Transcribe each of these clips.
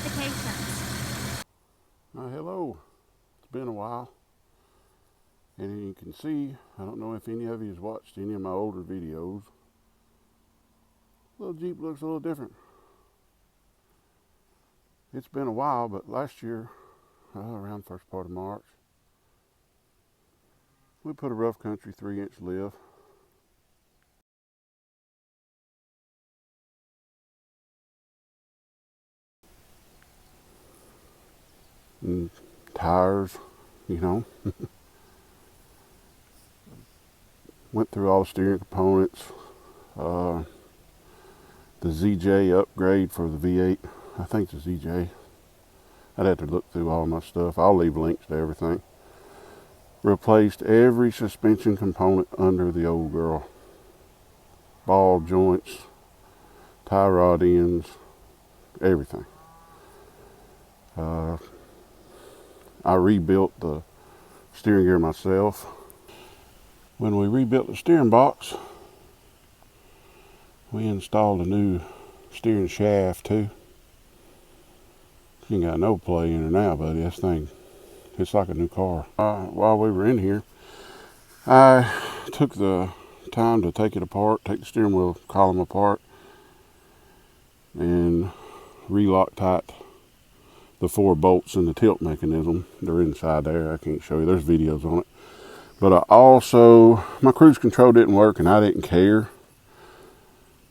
notifications. Hello, it's been a while, and you can see, I don't know if any of you has watched any of my older videos. Little Jeep looks a little different. It's been a while, but last year, around the first part of March, we put a rough country 3-inch lift. And tires, you know. Went through all the steering components. The ZJ upgrade for the V8. I think it's a ZJ. I'd have to look through all my stuff. I'll leave links to everything. Replaced every suspension component under the old girl. Ball joints, tie rod ends, everything. I rebuilt the steering gear myself. When we rebuilt the steering box, we installed a new steering shaft too. You ain't got no play in her now, buddy. This thing, it's like a new car. While we were in here, I took the time to take it apart, take the steering wheel column apart, and relock tight the 4 bolts in the tilt mechanism. They're inside there. I can't show you. There's videos on it. But I also, my cruise control didn't work and I didn't care.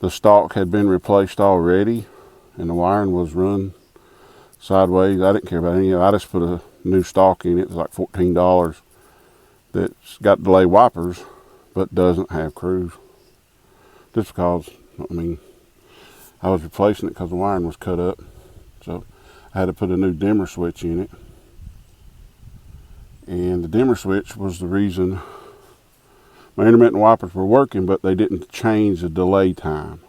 The stalk had been replaced already and the wiring was run sideways. I didn't care about any of it. I just put a new stalk in it. It's like $14. That's got delay wipers but doesn't have cruise. Just because, I mean, I was replacing it because the wiring was cut up. So I had to put a new dimmer switch in it. And the dimmer switch was the reason my intermittent wipers were working, but they didn't change the delay time.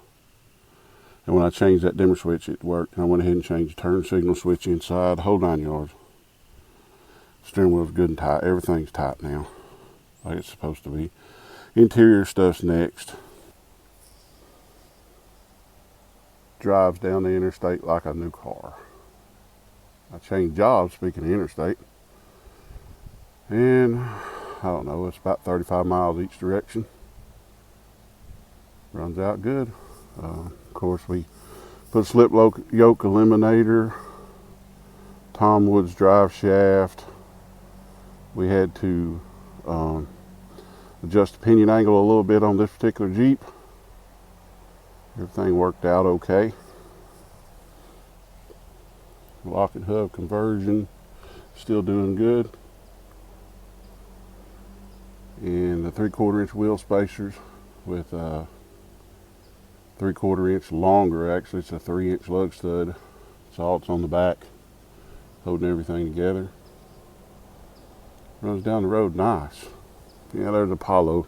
And when I changed that dimmer switch, it worked. And I went ahead and changed the turn signal switch inside, the whole 9 yards. Steering wheel's good and tight. Everything's tight now, like it's supposed to be. Interior stuff's next. Drives down the interstate like a new car. I changed jobs, speaking of interstate. And I don't know, it's about 35 miles each direction. Runs out good. Of course, we put a slip yoke eliminator, Tom Woods drive shaft. We had to adjust the pinion angle a little bit on this particular Jeep. Everything worked out okay. Lock and hub conversion, still doing good. And the 3/4 inch wheel spacers with 3/4 inch longer. Actually, it's a 3-inch lug stud. It's on the back, holding everything together. Runs down the road nice. Yeah, there's Apollo.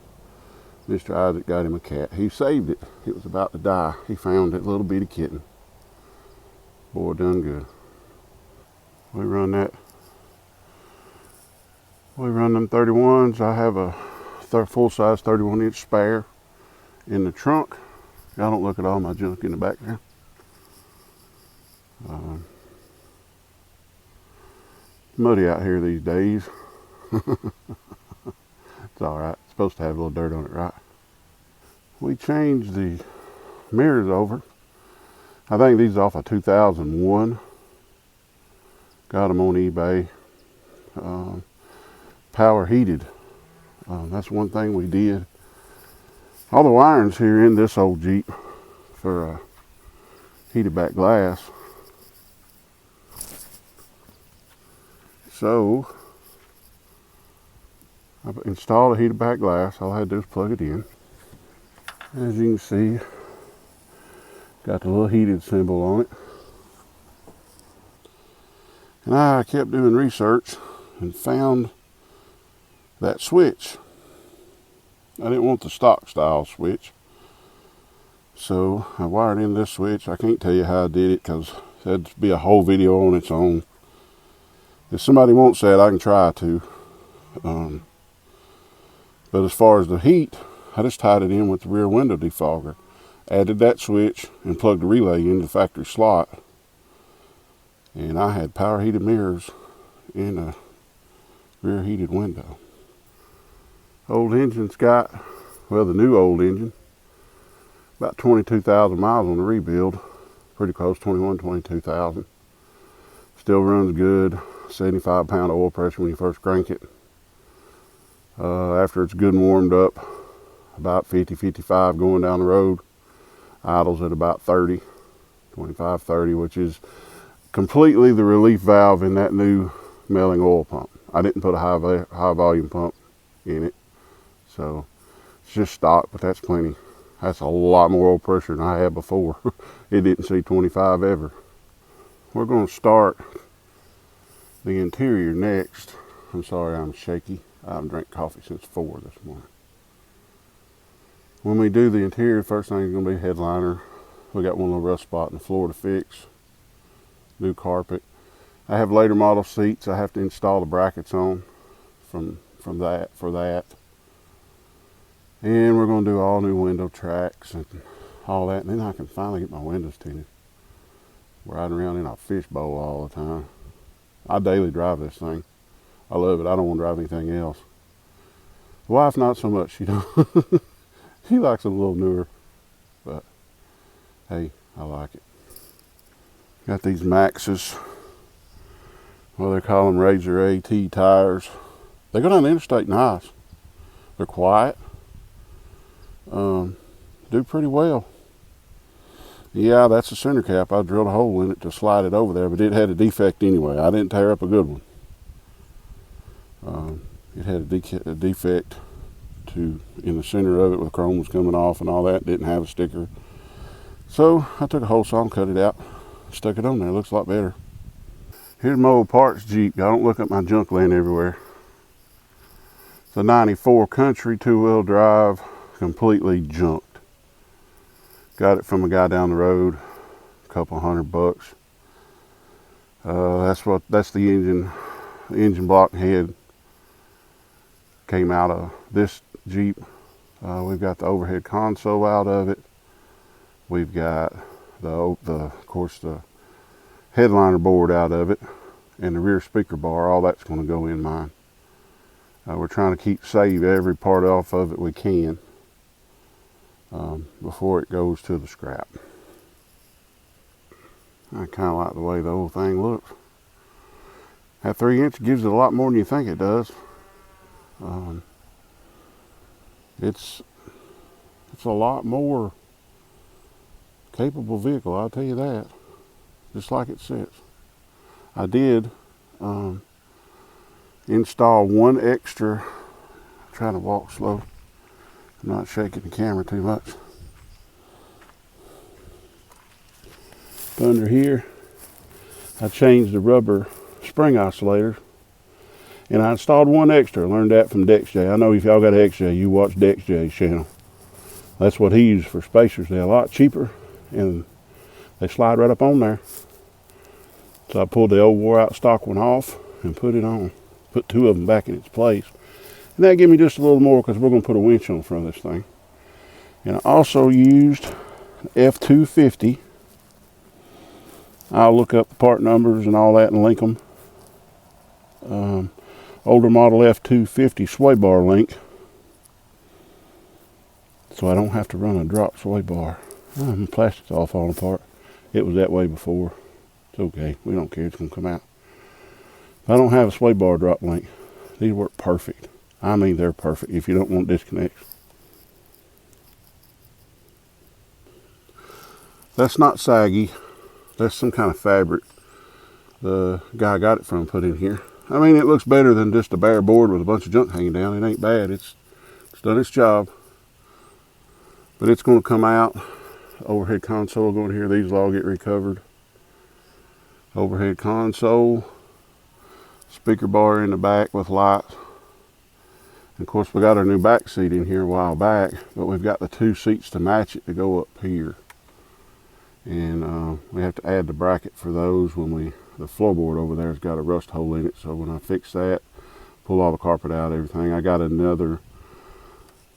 Mr. Isaac got him a cat. He saved it. It was about to die. He found it, little bitty kitten. Boy, done good. We run them 31s. I have a full-size 31-inch spare in the trunk. I don't look at all my junk in the background. Muddy out here these days. It's all right. It's supposed to have a little dirt on it, right? We changed the mirrors over. I think these are off of 2001. Got them on eBay. Power heated. That's one thing we did. All the wirings here in this old Jeep for heated back glass. So I installed a heated back glass. All I had to do is plug it in. As you can see, got the little heated symbol on it. And I kept doing research and found that switch. I didn't want the stock style switch. So I wired in this switch. I can't tell you how I did it because that'd be a whole video on its own. If somebody wants that, I can try to. But as far as the heat, I just tied it in with the rear window defogger. Added that switch and plugged the relay into the factory slot. And I had power heated mirrors and a rear heated window. Old engine's got, well, the new old engine, about 22,000 miles on the rebuild. Pretty close, 21, 22,000. Still runs good. 75 pound oil pressure when you first crank it. After it's good and warmed up, about 50, 55 going down the road. Idles at about 30, 25, 30, which is completely the relief valve in that new Melling oil pump. I didn't put a high volume pump in it, so it's just stock, but that's plenty. That's a lot more oil pressure than I had before. It didn't see 25 ever. We're going to start the interior next. I'm sorry I'm shaky. I haven't drank coffee since 4 this morning. When we do the interior, first thing is going to be headliner. We got one little rust spot in the floor to fix. New carpet. I have later model seats I have to install the brackets on for that. And we're going to do all new window tracks and all that. And then I can finally get my windows tinted. Riding around in a fishbowl all the time. I daily drive this thing. I love it. I don't want to drive anything else. The wife, not so much. She don't. She likes it a little newer. But hey, I like it. Got these Maxxis. Well, they call them Razor AT tires. They go down the interstate nice. They're quiet. Do pretty well. Yeah, that's a center cap. I drilled a hole in it to slide it over there, but it had a defect anyway. I didn't tear up a good one. It had a defect in the center of it where the chrome was coming off and all that. Didn't have a sticker. So I took a hole saw and cut it out. Stuck it on there. It looks a lot better. Here's my old parts Jeep. Y'all don't look at my junk laying everywhere. It's a 94 Country 2-wheel drive, completely junked. Got it from a guy down the road, a couple $100. That's the engine block head came out of this Jeep. We've got the overhead console out of it. We've got of course the headliner board out of it, and the rear speaker bar. All that's going to go in mine. We're trying to save every part off of it we can before it goes to the scrap. I kind of like the way the whole thing looks. That 3-inch gives it a lot more than you think it does. It's a lot more capable vehicle, I'll tell you that. Just like it sits. I did install one extra. I'm trying to walk slow. I'm not shaking the camera too much. Under here, I changed the rubber spring oscillator, and I installed one extra. I learned that from DexJ. I know if y'all got XJ, you watch DexJ's channel. That's what he used for spacers. They're a lot cheaper, and they slide right up on there. So I pulled the old wore out stock one off and put it on. Put 2 of them back in its place. And that gave me just a little more because we're going to put a winch on the front of this thing. And I also used F250. I'll look up the part numbers and all that and link them. Older model F250 sway bar link. So I don't have to run a drop sway bar. The plastic's all falling apart. It was that way before. It's okay. We don't care. It's going to come out. If I don't have a sway bar drop link, these work perfect. I mean, they're perfect if you don't want disconnects. That's not saggy. That's some kind of fabric the guy I got it from put in here. I mean, it looks better than just a bare board with a bunch of junk hanging down. It ain't bad. It's done its job. But it's going to come out. Overhead console going here. These will all get recovered. Overhead console. Speaker bar in the back with lights. And of course, we got our new back seat in here a while back, but we've got the 2 seats to match it to go up here. And we have to add the bracket for those when the floorboard over there has got a rust hole in it. So when I fix that, pull all the carpet out, everything. I got another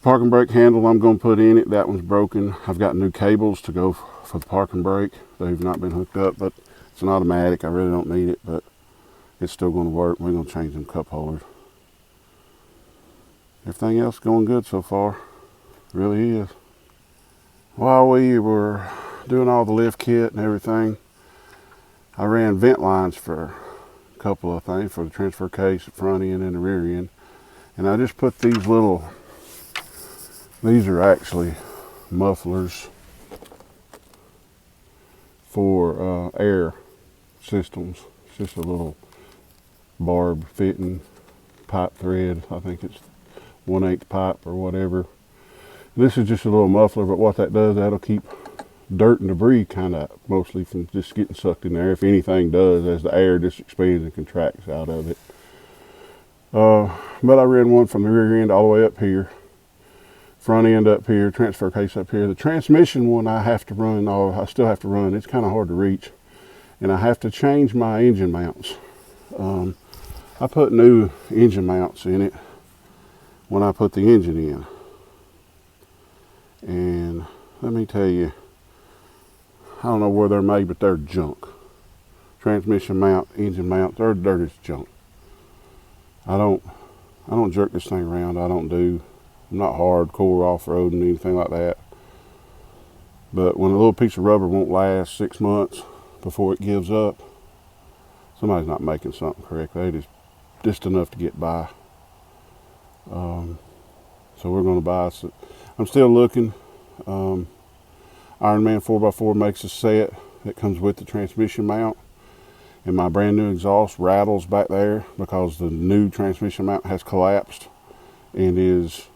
parking brake handle I'm going to put in it. That one's broken. I've got new cables to go for the parking brake. They've not been hooked up, but It's an automatic. I really don't need it, but it's still going to work. We're going to change them cup holders. Everything else going good so far. It really is. While we were doing all the lift kit and everything, I ran vent lines for a couple of things, for the transfer case, the front end and the rear end. And I just put these are actually mufflers for air systems. It's just a little barb fitting pipe thread. I think it's 1/8 pipe or whatever. This is just a little muffler, but what that does, that'll keep dirt and debris kind of mostly from just getting sucked in there. If anything does, as the air just expands and contracts out of it. But I ran one from the rear end all the way up here, front end up here, transfer case up here. The transmission one I have to run, I still have to run. It's kind of hard to reach, and I have to change my engine mounts. I put new engine mounts in it when I put the engine in. And let me tell you, I don't know where they're made, but they're junk. Transmission mount, engine mount, they're dirty as junk. I don't jerk this thing around. I'm not hardcore off-roading or anything like that. But when a little piece of rubber won't last 6 months before it gives up, somebody's not making something correctly. It is just enough to get by. So we're going to buy. I'm still looking. Ironman 4x4 makes a set that comes with the transmission mount. And my brand new exhaust rattles back there because the new transmission mount has collapsed and is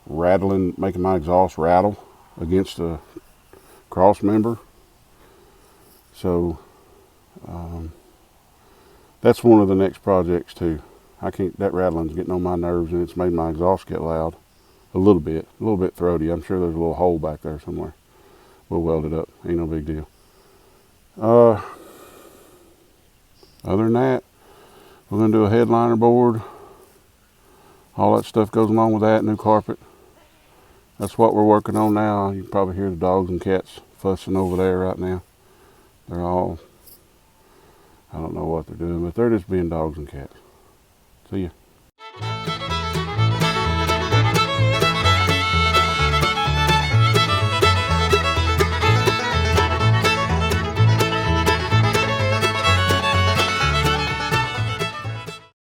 rattling, making my exhaust rattle against the cross member. So that's one of the next projects too. That rattling's getting on my nerves, and it's made my exhaust get loud a little bit throaty. I'm sure there's a little hole back there somewhere. We'll weld it up, ain't no big deal. Other than that, we're going to do a headliner board. All that stuff goes along with that, new carpet. That's what we're working on now. You can probably hear the dogs and cats fussing over there right now. They're all, I don't know what they're doing, but they're just being dogs and cats. See ya.